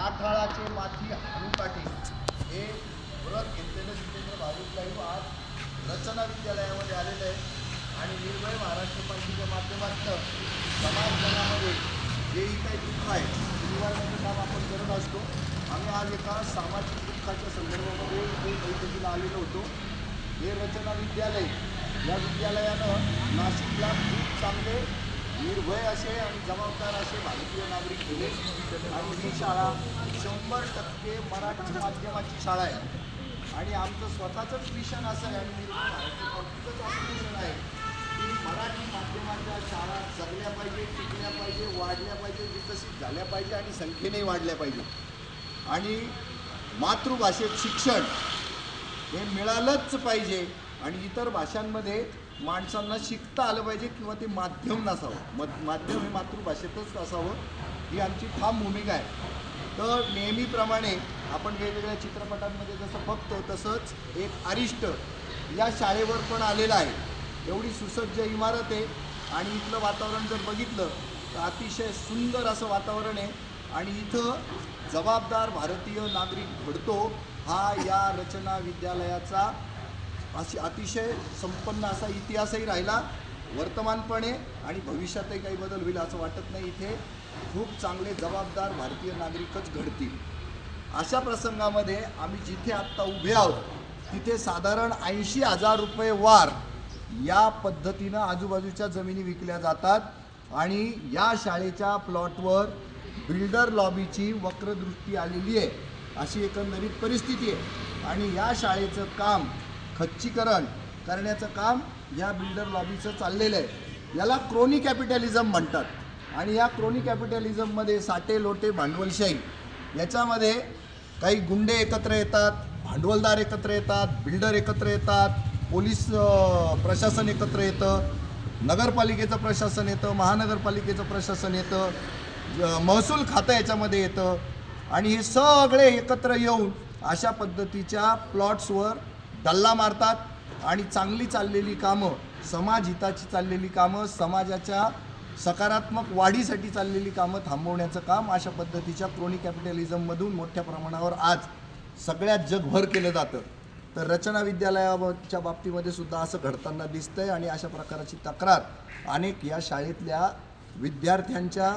माठाळाचे माथी हानुकाटे हे व्रत घेतलेलं जितेंद्र भावेश लाईव्ह आज रचना विद्यालयामध्ये आलेलं आहे आणि निर्भय महाराष्ट्र पार्टीच्या माध्यमातून समाजजनामध्ये जेही काही दुःख आहे निवारणाचं काम आपण करत असतो। आम्ही आज एका सामाजिक दुःखाच्या संदर्भामध्ये हे बैठकीला आलेलो होतो। हे रचना विद्यालय या विद्यालयानं नाशिकला खूप चांगले निर्भय असे आणि जबाबदार असे भारतीय नागरिक केले आणि ही शाळा 100% मराठी माध्यमाची शाळा आहे आणि आमचं स्वतःचंच मिशन असं आहे आणि निर्भय महाराष्ट्र पार्टीचंच असं मिशन आहे की मराठी माध्यमाच्या शाळा जगल्या पाहिजे, टिकल्या पाहिजे, वाढल्या पाहिजे, विकसित झाल्या पाहिजे आणि संख्येने वाढल्या पाहिजे आणि मातृभाषेत शिक्षण हे मिळालंच पाहिजे आणि इतर भाषांमध्ये माणसांना शिकता आलं पाहिजे किंवा ते माध्यम नसावं, माध्यम हे मातृभाषेतच असावं ही आमची ठाम भूमिका आहे। तर नेहमीप्रमाणे आपण वेगवेगळ्या चित्रपटांमध्ये जसं बघतो तसंच एक अरिष्ट या शाळेवर पण आलेला आहे। एवढी सुसज्ज इमारत आहे आणि इथलं वातावरण जर बघितलं तर अतिशय सुंदर असं वातावरण आहे आणि इथं जबाबदार भारतीय नागरिक घडतो हा या रचना विद्यालयाचा अतिशय संपन्न असा इतिहासही राहिला, वर्तमानपणे आणि भविष्यातही काही बदल होईल असं वाटत नाही। इथे खूप चांगले जबाबदार भारतीय नागरिकच घडतील। अशा प्रसंगामध्ये आम्ही जिथे आत्ता उभे आहोत तिथे साधारण 80,000 रुपये वार या पद्धतीनं आजूबाजूच्या जमिनी विकल्या जातात आणि या शाळेच्या प्लॉटवर बिल्डर लॉबीची वक्रदृष्टी आलेली आहे अशी एकंदरीत परिस्थिती आहे आणि या शाळेचं काम खच्चीकरण करण्याचं काम या बिल्डर लॉबीचं चाललेलं आहे। याला क्रोनी कॅपिटलिझम म्हणतात आणि या क्रोनी कॅपिटलिझममध्ये साठे लोटे भांडवलशाही याच्यामध्ये काही गुंडे एकत्र येतात, भांडवलदार एकत्र येतात, बिल्डर एकत्र येतात, पोलीस प्रशासन एकत्र येतं, नगरपालिकेचं प्रशासन येतं, महानगरपालिकेचं प्रशासन येतं, महसूल खातं याच्यामध्ये येतं आणि हे सगळे एकत्र येऊन अशा पद्धतीच्या प्लॉट्सवर डल्ला मारतात आणि चांगली चाललेली कामं, समाजहिताची चाललेली कामं, समाजाच्या सकारात्मक वाढीसाठी चाललेली कामं थांबवण्याचं काम अशा पद्धतीच्या क्रोनी कॅपिटलिझममधून मोठ्या प्रमाणावर आज सगळ्यात जगभर केलं जातं। तर रचना विद्यालयाच्या बाबतीमध्ये सुद्धा असं घडताना दिसतंय आणि अशा प्रकारची तक्रार अनेक या शाळेतल्या विद्यार्थ्यांच्या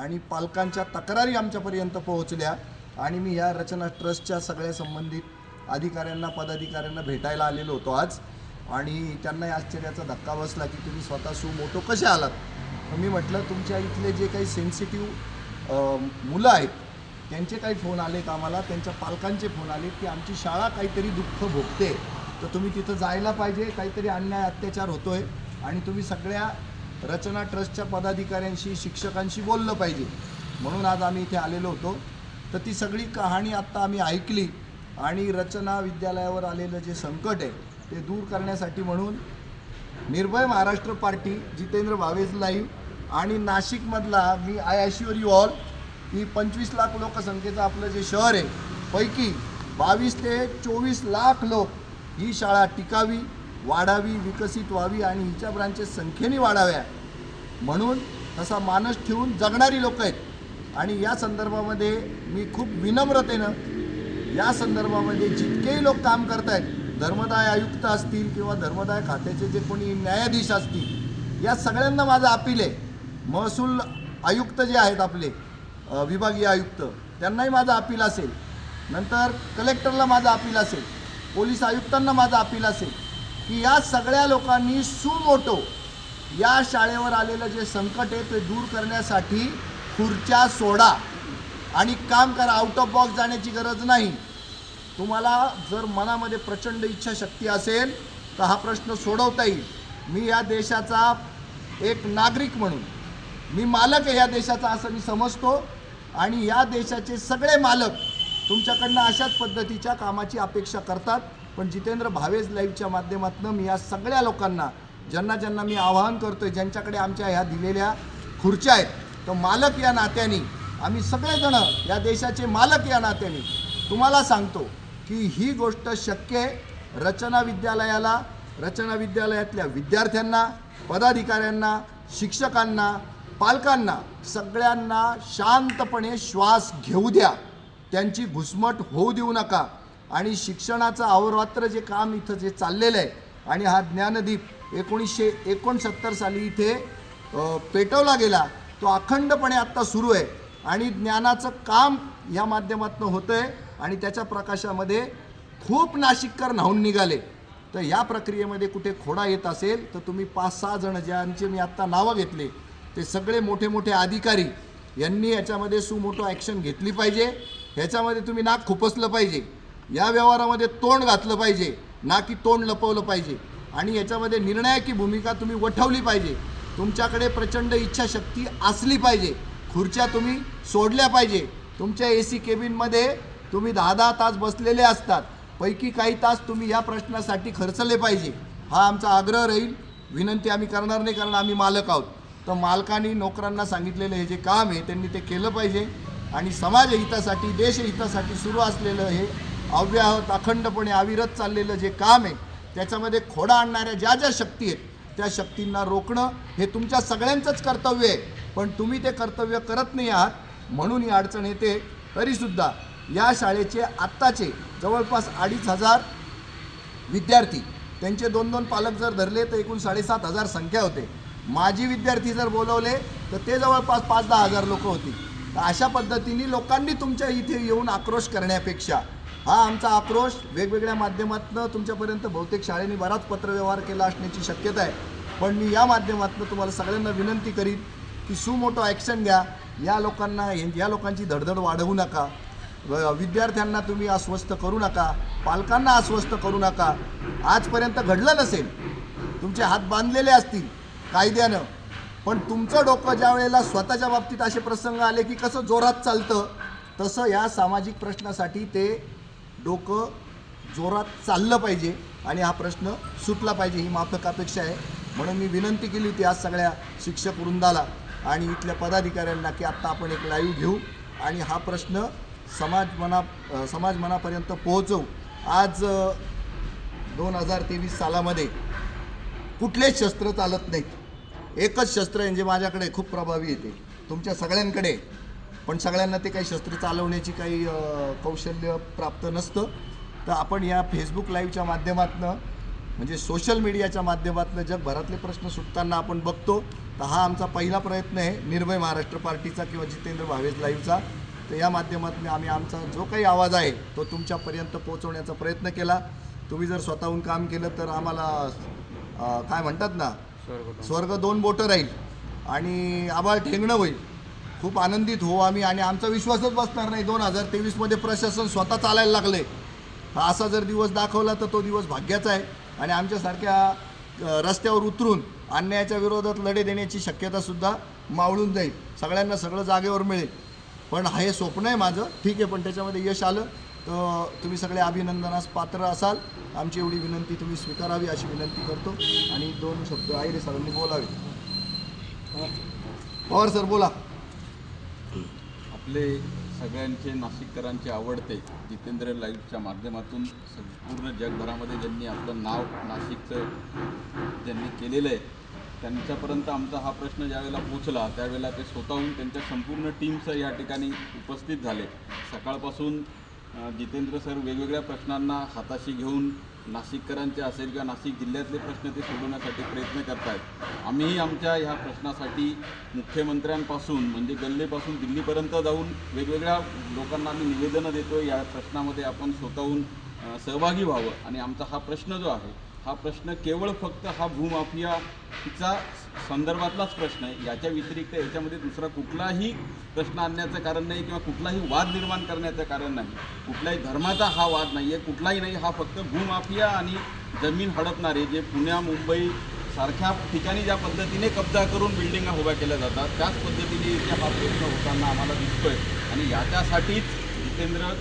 आणि पालकांच्या तक्रारी आमच्यापर्यंत पोहोचल्या आणि मी या रचना ट्रस्टच्या सगळ्या संबंधित अधिकाऱ्यांना, पदाधिकाऱ्यांना भेटायला आलेलो होतो आज आणि त्यांनाही आश्चर्याचा धक्का बसला की तुम्ही स्वतः सुमोटो कसे आलात। मी म्हटलं तुमच्या इथले जे काही सेन्सिटिव्ह मुलं आहेत त्यांचे काही फोन आलेत आम्हाला, त्यांच्या पालकांचे फोन आले की आमची शाळा काहीतरी दुःख भोगते तर तुम्ही तिथं जायला पाहिजे, काहीतरी अन्याय अत्याचार होतो आहे आणि तुम्ही सगळ्या रचना ट्रस्टच्या पदाधिकाऱ्यांशी, शिक्षकांशी बोललं पाहिजे म्हणून आज आम्ही इथे आलेलो होतो। तर ती सगळी कहाणी आत्ता आम्ही ऐकली आणि रचना विद्यालयावर आलेलं जे संकट आहे ते दूर करण्यासाठी म्हणून निर्भय महाराष्ट्र पार्टी, जितेंद्र भावेश लाईव्ह आणि नाशिकमधला मी आय ॲश्युअर यू ऑल की 25 लाख लोकसंख्येचं आपलं जे शहर आहे पैकी 22 ते 24 लाख लोक ही शाळा टिकावी, वाढावी, विकसित व्हावी आणि हिच्या ब्रांचेस संख्येने वाढाव्या म्हणून तसा मानस ठेवून जगणारी लोक आहेत आणि या संदर्भामध्ये मी खूप विनम्रतेनं या संदर्भामध्ये जितकेही लोक काम करत आहेत, धर्मदाय आयुक्त असतील किंवा धर्मदाय खात्याचे जे कोणी न्यायाधीश असतील, या सगळ्यांना माझं अपील आहे। महसूल आयुक्त जे आहेत आपले विभागीय आयुक्त त्यांनाही माझं अपील असेल, नंतर कलेक्टरला माझं अपील असेल, पोलीस आयुक्तांना माझं अपील असेल की या सगळ्या लोकांनी सुमोटो या शाळेवर आलेलं जे संकट आहे ते दूर करण्यासाठी खुर्च्या सोडा आणि काम करा। आउट ऑफ बॉक्स जाण्याची गरज नाही। तुम्हाला जर मनामध्ये प्रचंड इच्छाशक्ती असेल तर हा प्रश्न सोडवता येईल। मी या देशाचा एक नागरिक म्हणून मी मालक आहे या देशाचा असं मी समजतो आणि या देशाचे सगळे मालक तुमच्याकडनं अशाच पद्धतीच्या कामाची अपेक्षा करतात। पण जितेंद्र भावेश लाईव्हच्या माध्यमातून मी या सगळ्या लोकांना ज्यांना मी आवाहन करतोय, ज्यांच्याकडे आमच्या ह्या दिलेल्या खुर्च्या आहेत, तर मालक या नात्याने आम्ही सगळेजण या देशाचे मालक या नात्याने तुम्हाला सांगतो की ही गोष्ट शक्य आहे। रचना विद्यालयाला, रचना विद्यालयातल्या विद्यार्थ्यांना, पदाधिकाऱ्यांना, शिक्षकांना, पालकांना सगळ्यांना शांतपणे श्वास घेऊ द्या त्यांची घुसमट होऊ देऊ नका आणि शिक्षणाचं अहोरात्र जे काम इथं जे चाललेलं आहे आणि हा ज्ञानदीप 1969 साली इथे पेटवला गेला, तो अखंडपणे आत्ता सुरू आहे आणि ज्ञानाचं काम या माध्यमातून होतं आहे आणि त्याच्या प्रकाशामध्ये खूप नाशिककर न्हावून निघाले. तर या प्रक्रियेमध्ये कुठे खोडा येत असेल तर तुम्ही 5-6 जण ज्यांचे मी आत्ता नावं घेतले ते सगळे मोठे मोठे अधिकारी यांनी याच्यामध्ये सुमोटो ॲक्शन घेतली पाहिजे. ह्याच्यामध्ये तुम्ही नाक खुपसलं पाहिजे, या व्यवहारामध्ये तोंड घातलं पाहिजे, ना की तोंड लपवलं पाहिजे आणि याच्यामध्ये निर्णायकी भूमिका तुम्ही वठवली पाहिजे. तुमच्याकडे प्रचंड इच्छाशक्ती असली पाहिजे, खुर्च्या तुम्ही सोडल्या पाहिजे. तुमच्या AC केबिनमध्ये तुम्ही 10-10 तास बसलेले असतात, पैकी काही तास तुम्ही या प्रश्नासाठी खर्चले पाहिजे. हा आमचा आग्रह राहील, विनंती आम्ही करणार नाही, कारण आम्ही मालक आहोत. तर मालकांनी नोकरांना सांगितलेलं हे जे काम आहे त्यांनी ते केलं पाहिजे आणि समाजहितासाठी देशहितासाठी सुरू असलेलं हे अव्याहत अखंडपणे अविरत चाललेलं जे काम आहे त्याच्यामध्ये खोडा आणणाऱ्या ज्या ज्या शक्ती आहेत त्या शक्तींना रोखणं हे तुमच्या सगळ्यांचंच कर्तव्य आहे. पण तुम्ही ते कर्तव्य करत नाही आहात, म्हणून ही अडचण येते. तरीसुद्धा या शाळेचे आत्ताचे जवळपास 2,500 विद्यार्थी, त्यांचे 2-2 पालक जर धरले तर एकूण 7,500 संख्या होते. माजी विद्यार्थी जर बोलवले तर ते जवळपास 5-10 हजार लोक होती. तर अशा पद्धतीने लोकांनी तुमच्या इथे येऊन आक्रोश करण्यापेक्षा हा आमचा आक्रोश वेगवेगळ्या माध्यमातून तुमच्यापर्यंत बहुतेक शाळेने बराच पत्रव्यवहार केला असण्याची शक्यता आहे. पण मी या माध्यमातून तुम्हाला सगळ्यांना विनंती करीन की सुमोटो ॲक्शन घ्या. या लोकांची धडधड वाढवू नका, विद्यार्थ्यांना तुम्ही अस्वस्थ करू नका, पालकांना अस्वस्थ करू नका. आजपर्यंत घडलं नसेल, तुमचे हात बांधलेले असतील कायद्यानं, पण तुमचं डोकं ज्या वेळेला स्वतःच्या बाबतीत असे प्रसंग आले की कसं जोरात चालतं, तसं या सामाजिक प्रश्नासाठी ते डोकं जोरात चाललं पाहिजे आणि हा प्रश्न सुटला पाहिजे, ही माफक अपेक्षा आहे. म्हणून मी विनंती केली होती आज सगळ्या शिक्षक वृंदाला आणि इथल्या पदाधिकाऱ्यांना की आत्ता आपण एक लाईव्ह घेऊ आणि हा प्रश्न समाज मनापर्यंत पोहोचवू. आज 2023 सालामध्ये कुठलेच शस्त्र चालत नाहीत. एकच शस्त्र आहे जे माझ्याकडे खूप प्रभावी येते, तुमच्या सगळ्यांकडे, पण सगळ्यांना ते काही शस्त्र चालवण्याची काही कौशल्य प्राप्त नसतं. तर आपण या फेसबुक लाईव्हच्या माध्यमातून म्हणजे सोशल मीडियाच्या माध्यमातून जगभरातले प्रश्न सुटताना आपण बघतो. तर हा आमचा पहिला प्रयत्न आहे निर्भय महाराष्ट्र पार्टीचा किंवा जितेंद्र भावेश लाईव्हचा. तर या माध्यमातून आम्ही आमचा जो काही आवाज आहे तो तुमच्यापर्यंत पोहोचवण्याचा प्रयत्न केला. तुम्ही जर स्वतःहून काम केलं तर आम्हाला काय म्हणतात ना, स्वर्ग 2 बोटं राहील आणि आभाळ ठेंगणं होईल. खूप आनंदित हो आम्ही आणि आमचा विश्वासच बसणार नाही 2023मध्ये प्रशासन स्वतः चालायला लागले. असा जर दिवस दाखवला तर तो दिवस भाग्याचा आहे आणि आमच्यासारख्या रस्त्यावर उतरून अन्यायाच्या विरोधात लढे देण्याची शक्यतासुद्धा मावळून जाईल. सगळ्यांना सगळं जागेवर मिळेल. पण हे स्वप्न आहे माझं, ठीक आहे, पण त्याच्यामध्ये यश आलं तर तुम्ही सगळे अभिनंदनास पात्र असाल. आमची एवढी विनंती तुम्ही स्वीकारावी अशी विनंती करतो आणि 2 शब्द आईरे सरांनी बोलावे. पवार सर बोला. आपले सगळ्यांचे नाशिककरांचे आवडते जितेंद्र लाईव्हच्या माध्यमातून पूर्ण जगभरामध्ये ज्यांनी आपलं नाव नाशिकचं ज्यांनी केलेलं आहे त्यांच्यापर्यंत आमचा हा प्रश्न ज्यावेळेला पोचला त्यावेळेला ते स्वतःहून त्यांच्या संपूर्ण टीमसह या ठिकाणी उपस्थित झाले. सकाळपासून जितेंद्र सर वेगवेगळ्या प्रश्नांना हाताशी घेऊन नाशिककरांचे असेल किंवा नाशिक जिल्ह्यातले प्रश्न ते सोडवण्यासाठी प्रयत्न करत आहेत. आम्हीही आमच्या ह्या प्रश्नासाठी मुख्यमंत्र्यांपासून म्हणजे गल्लीपासून दिल्लीपर्यंत जाऊन वेगवेगळ्या लोकांना आम्ही निवेदनं देतो. या प्रश्नामध्ये आपण स्वतःहून सहभागी व्हावं आणि आमचा हा प्रश्न जो आहे हा प्रश्न केवळ फक्त हा भूमाफियाचा संदर्भातलाच प्रश्न आहे. याच्या व्यतिरिक्त याच्यामध्ये दुसरा कुठलाही प्रश्न आणण्याचं कारण नाही किंवा कुठलाही वाद निर्माण करण्याचं कारण नाही. कुठल्याही धर्माचा हा वाद नाही आहे, कुठलाही नाही. हा फक्त भूमाफिया आणि जमीन हडपणारे जे पुण्या मुंबई सारख्या ठिकाणी ज्या पद्धतीने कब्जा करून बिल्डिंगा उभ्या केल्या जातात त्याच पद्धतीने इथे हा प्रश्न होताना आम्हाला दिसतोय आणि याच्यासाठीच जितेंद्र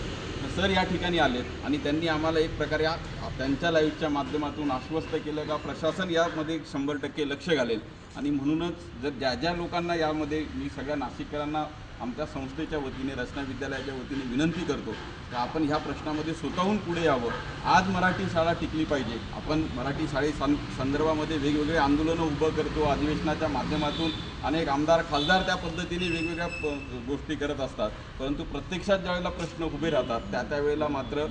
सर या ठिकाणी आलेत आणि त्यांनी आम्हाला एक प्रकारे त्यांच्या लाईव्हच्या माध्यमातून आश्वस्त केलं का प्रशासन यामध्ये 100% लक्ष घालेल आणि म्हणूनच जर ज्या ज्या लोकांना यामध्ये मी सगळ्या नाशिककरांना आमच्या संस्थेच्या वतीने रचना विद्यालयाच्या वतीने विनंती करतो की आपण ह्या प्रश्नामध्ये स्वतःहून पुढे यावं। आज मराठी शाळा टिकली पाहिजे। आपण मराठी संदर्भामध्ये वेगवेगळे आंदोलनं उभं करतो, अधिवेशनाच्या माध्यमातून अनेक आमदार खासदार त्या पद्धतीने वेगवेगळ्या गोष्टी करत असतात, परंतु प्रत्यक्षात ज्यावेळेला प्रश्न उभे राहतात त्यावेळेला मात्र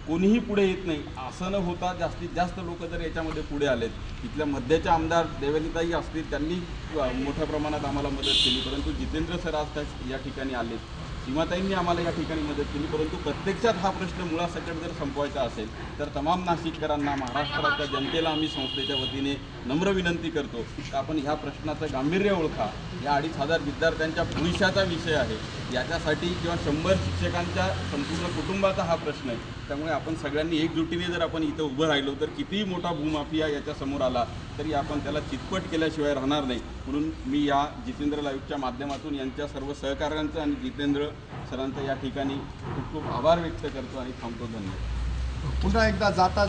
कोणीही पुढे येत नाही। असं न होता जास्तीत जास्त लोक जर याच्यामध्ये पुढे आलेत, इथल्या मध्याच्या आमदार देवनीताई असतील त्यांनी मोठ्या प्रमाणात आम्हाला मदत केली, परंतु जितेंद्र सर आज या ठिकाणी आले, सीमाताईंनी आम्हाला या ठिकाणी मदत केली, परंतु प्रत्यक्षात हा प्रश्न मुळासकट जर संपवायचा असेल तर तमाम नाशिककरांना, महाराष्ट्राच्या जनतेला आम्ही संस्थेच्या वतीने नम्र विनंती करतो की आपण ह्या प्रश्नाचं गांभीर्य ओळखा। या 2500 विद्यार्थ्यांच्या भविष्याचा विषय आहे, याच्यासाठी किंवा 100 शिक्षकांच्या संपूर्ण कुटुंबाचा हा प्रश्न आहे। त्यामुळे आपण सगळ्यांनी एकजुटीने जर आपण इथं उभं राहिलो तर कितीही मोठा भूमाफिया याच्या समोर आला तरी आपण त्याला चितपट केल्याशिवाय राहणार नाही। म्हणून मी या जितेंद्र लाईव्हच्या माध्यमातून यांच्या सर्व सहकाऱ्यांचं आणि जितेंद्र सरांचं या ठिकाणी खूप खूप आभार व्यक्त करतो आणि थांबतो। धन्यवाद। पुन्हा एकदा जाता